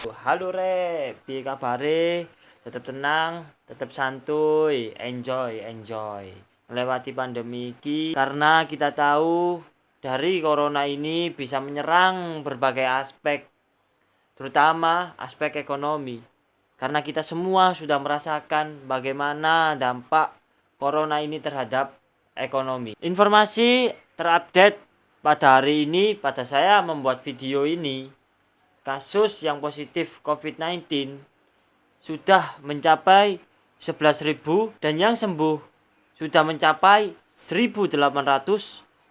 Halo Rep, piye kabare? Tetap tenang, tetap santuy, enjoy. Melewati pandemi ini karena kita tahu dari corona ini bisa menyerang berbagai aspek, terutama aspek ekonomi. Karena kita semua sudah merasakan bagaimana dampak corona ini terhadap ekonomi. Informasi terupdate pada hari ini, pada saya membuat video ini, kasus yang positif COVID-19 sudah mencapai 11.000 dan yang sembuh sudah mencapai 1.800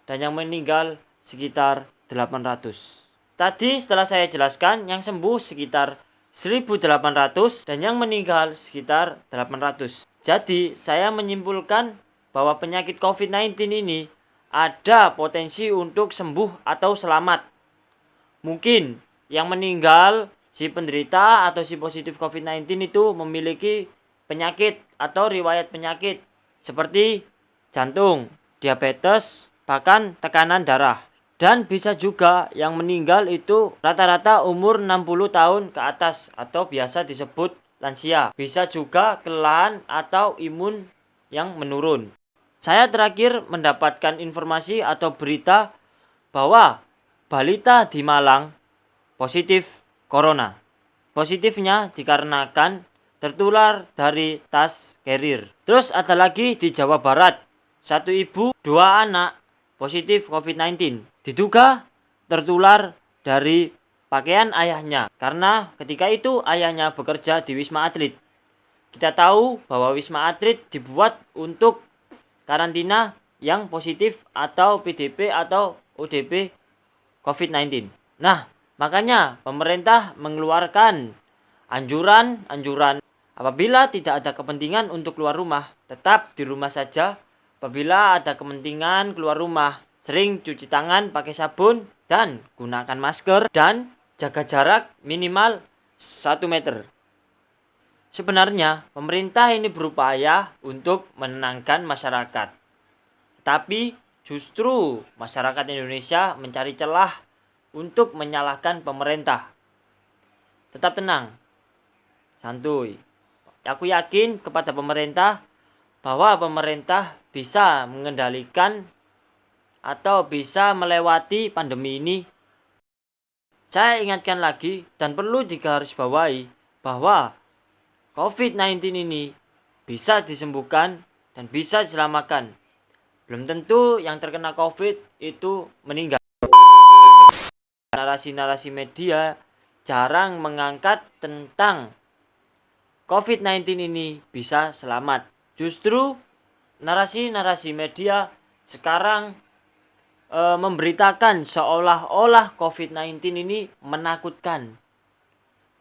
dan yang meninggal sekitar 800. Tadi setelah saya jelaskan yang sembuh sekitar 1.800 dan yang meninggal sekitar 800. Jadi saya menyimpulkan bahwa penyakit COVID-19 ini ada potensi untuk sembuh atau selamat. Mungkin yang meninggal si penderita atau si positif COVID-19 itu memiliki penyakit atau riwayat penyakit seperti jantung, diabetes, bahkan tekanan darah. Dan bisa juga yang meninggal itu rata-rata umur 60 tahun ke atas atau biasa disebut lansia. Bisa juga kelelahan atau imun yang menurun. Saya terakhir mendapatkan informasi atau berita bahwa balita di Malang positif corona. Positifnya dikarenakan tertular dari tas carrier. Terus ada lagi di Jawa Barat, satu ibu, dua anak positif COVID-19. Diduga tertular dari pakaian ayahnya karena ketika itu ayahnya bekerja di Wisma Atlet. Kita tahu bahwa Wisma Atlet dibuat untuk karantina yang positif atau PDP atau ODP COVID-19. Nah, makanya pemerintah mengeluarkan anjuran apabila tidak ada kepentingan untuk keluar rumah, tetap di rumah saja. Apabila ada kepentingan keluar rumah, sering cuci tangan pakai sabun dan gunakan masker dan jaga jarak minimal 1 meter. Sebenarnya pemerintah ini berupaya untuk menenangkan masyarakat. Tapi justru masyarakat Indonesia mencari celah untuk menyalahkan pemerintah. Tetap tenang, santuy. Aku yakin kepada pemerintah bahwa pemerintah bisa mengendalikan atau bisa melewati pandemi ini. Saya ingatkan lagi dan perlu digarisbawahi bahwa COVID-19 ini bisa disembuhkan dan bisa diselamatkan. Belum tentu yang terkena COVID itu meninggal. Narasi-narasi media jarang mengangkat tentang COVID-19 ini bisa selamat. Justru narasi-narasi media sekarang memberitakan seolah-olah COVID-19 ini menakutkan,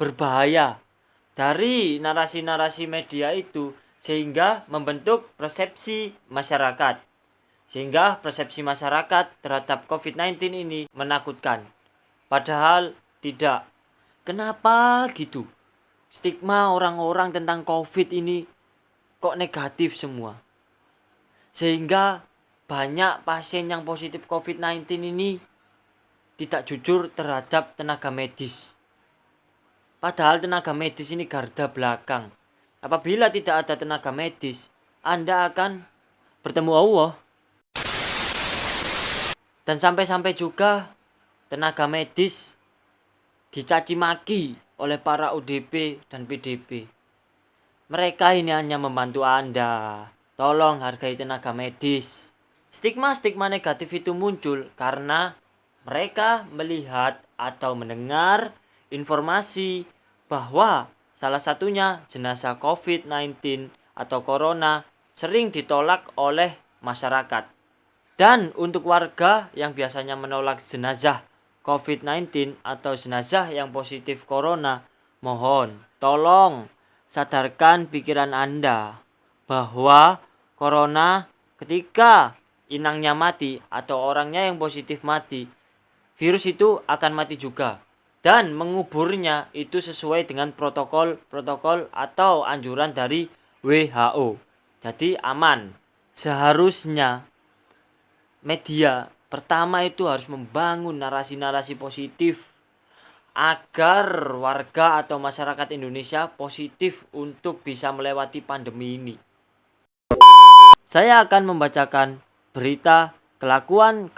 berbahaya. Dari narasi-narasi media itu sehingga membentuk persepsi masyarakat. Sehingga persepsi masyarakat terhadap COVID-19 ini menakutkan. Padahal tidak. Kenapa gitu? Stigma orang-orang tentang COVID ini kok negatif semua. Sehingga banyak pasien yang positif COVID-19 ini tidak jujur terhadap tenaga medis. Padahal tenaga medis ini garda belakang. Apabila tidak ada tenaga medis, Anda akan bertemu Allah. Dan sampai-sampai juga tenaga medis dicaci maki oleh para ODP dan PDP. Mereka ini hanya membantu Anda. Tolong hargai tenaga medis. Stigma-stigma negatif itu muncul karena mereka melihat atau mendengar informasi bahwa salah satunya jenazah COVID-19 atau corona sering ditolak oleh masyarakat. Dan untuk warga yang biasanya menolak jenazah COVID-19 atau jenazah yang positif corona, mohon tolong sadarkan pikiran Anda bahwa corona ketika inangnya mati atau orangnya yang positif mati, virus itu akan mati juga. Dan menguburnya itu sesuai dengan protokol atau anjuran dari WHO. Jadi aman. Seharusnya media pertama itu harus membangun narasi-narasi positif agar warga atau masyarakat Indonesia positif untuk bisa melewati pandemi ini. Saya akan membacakan berita kelakuan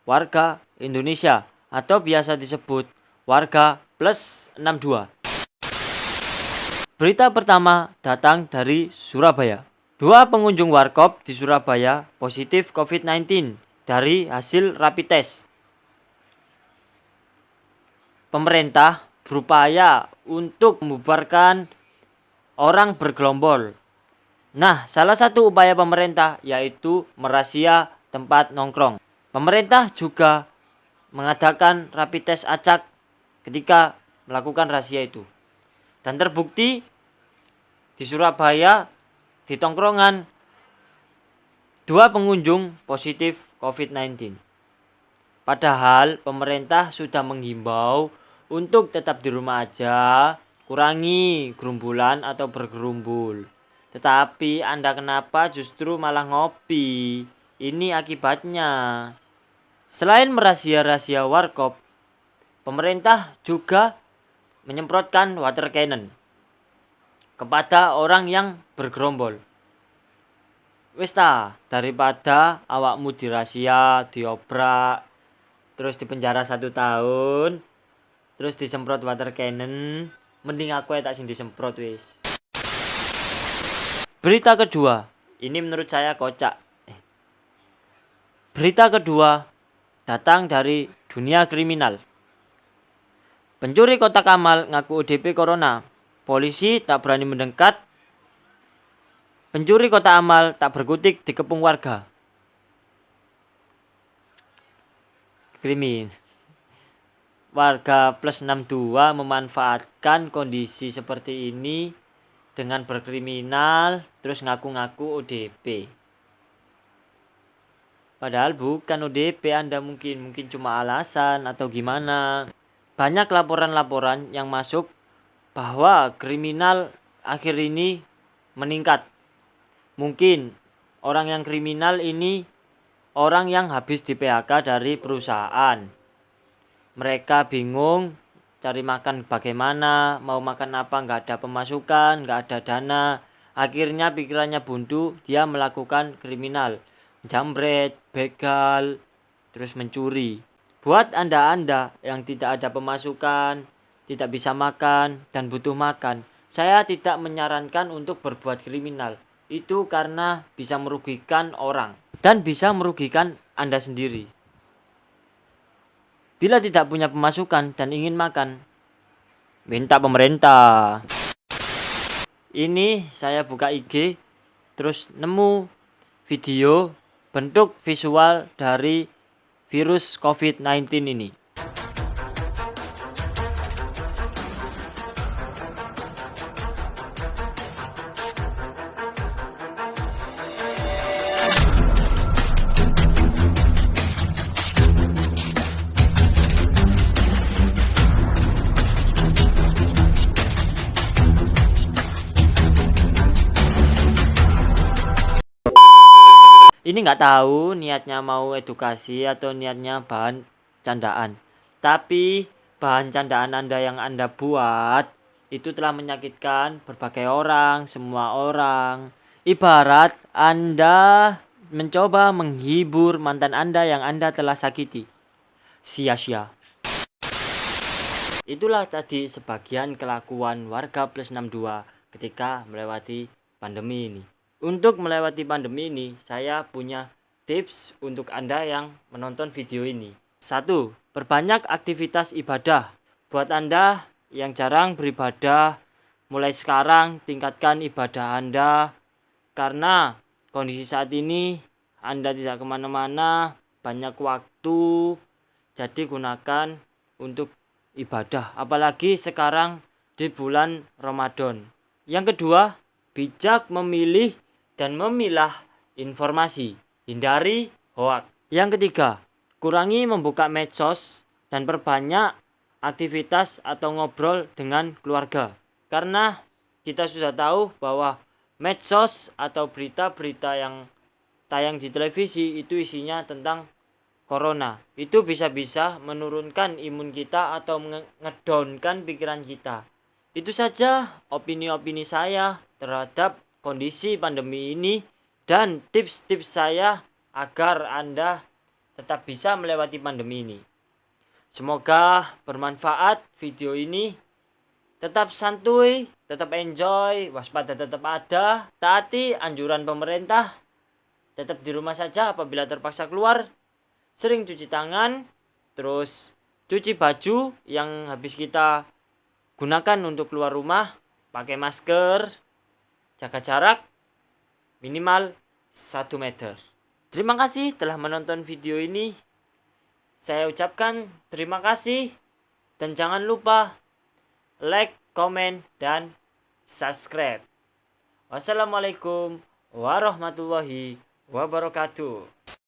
warga Indonesia atau biasa disebut warga plus 62. Berita pertama datang dari Surabaya. 2 pengunjung warkop di Surabaya positif COVID-19 dari hasil rapid test. Pemerintah berupaya untuk membubarkan orang bergerombol. Nah, salah satu upaya pemerintah yaitu merazia tempat nongkrong. Pemerintah juga mengadakan rapid test acak ketika melakukan razia itu. Dan terbukti di Surabaya di tongkrongan 2 pengunjung positif COVID-19. Padahal pemerintah sudah menghimbau untuk tetap di rumah aja, kurangi gerumbulan atau bergerumbul. Tetapi Anda kenapa justru malah ngopi? Ini akibatnya. Selain merazia-razia warkop, pemerintah juga menyemprotkan water cannon kepada orang yang bergerombol. Wis ta, daripada awakmu dirazia, diobrak, terus dipenjara 1 tahun, terus disemprot water cannon, mending aku tak sing disemprot wis. Berita kedua, ini menurut saya kocak. Berita kedua datang dari dunia kriminal. Pencuri kotak amal ngaku ODP corona. Polisi tak berani mendekat. Pencuri kotak amal tak berkutik dikepung warga. Krimin. Warga plus 62 memanfaatkan kondisi seperti ini dengan berkriminal terus ngaku-ngaku ODP. Padahal bukan ODP, Anda mungkin cuma alasan atau gimana. Banyak laporan-laporan yang masuk bahwa kriminal akhir ini meningkat. Mungkin orang yang kriminal ini orang yang habis di PHK dari perusahaan. Mereka bingung cari makan bagaimana, mau makan apa, nggak ada pemasukan, nggak ada dana. Akhirnya pikirannya buntu, dia melakukan kriminal. Jambret, begal, terus mencuri. Buat Anda yang tidak ada pemasukan, tidak bisa makan, dan butuh makan, saya tidak menyarankan untuk berbuat kriminal. Itu karena bisa merugikan orang dan bisa merugikan Anda sendiri. Bila tidak punya pemasukan dan ingin makan, minta pemerintah. Ini saya buka IG, terus nemu video bentuk visual dari virus COVID-19 ini. Ini nggak tahu niatnya mau edukasi atau niatnya bahan candaan. Tapi bahan candaan Anda yang Anda buat itu telah menyakitkan berbagai orang, semua orang. Ibarat Anda mencoba menghibur mantan Anda yang Anda telah sakiti. Sia-sia. Itulah tadi sebagian kelakuan warga plus 62 ketika melewati pandemi ini. Untuk melewati pandemi ini, saya punya tips untuk Anda yang menonton video ini. 1. Perbanyak aktivitas ibadah. Buat Anda yang jarang beribadah, mulai sekarang tingkatkan ibadah Anda. Karena kondisi saat ini, Anda tidak kemana-mana, banyak waktu, jadi gunakan untuk ibadah. Apalagi sekarang di bulan Ramadan. Yang kedua, bijak memilih dan memilah informasi, hindari hoak. Yang ketiga, kurangi membuka medsos dan perbanyak aktivitas atau ngobrol dengan keluarga. Karena kita sudah tahu bahwa medsos atau berita-berita yang tayang di televisi itu isinya tentang corona. Itu bisa-bisa menurunkan imun kita atau ngedownkan pikiran kita. Itu saja opini-opini saya terhadap kondisi pandemi ini dan tips-tips saya agar Anda tetap bisa melewati pandemi ini. Semoga bermanfaat video ini. Tetap santuy, tetap enjoy, waspada tetap ada, taati anjuran pemerintah, tetap di rumah saja apabila terpaksa keluar, sering cuci tangan, terus cuci baju yang habis kita gunakan untuk keluar rumah, pakai masker, jaga jarak minimal 1 meter. Terima kasih telah menonton video ini. Saya ucapkan terima kasih dan jangan lupa like, komen, dan subscribe. Wassalamualaikum warahmatullahi wabarakatuh.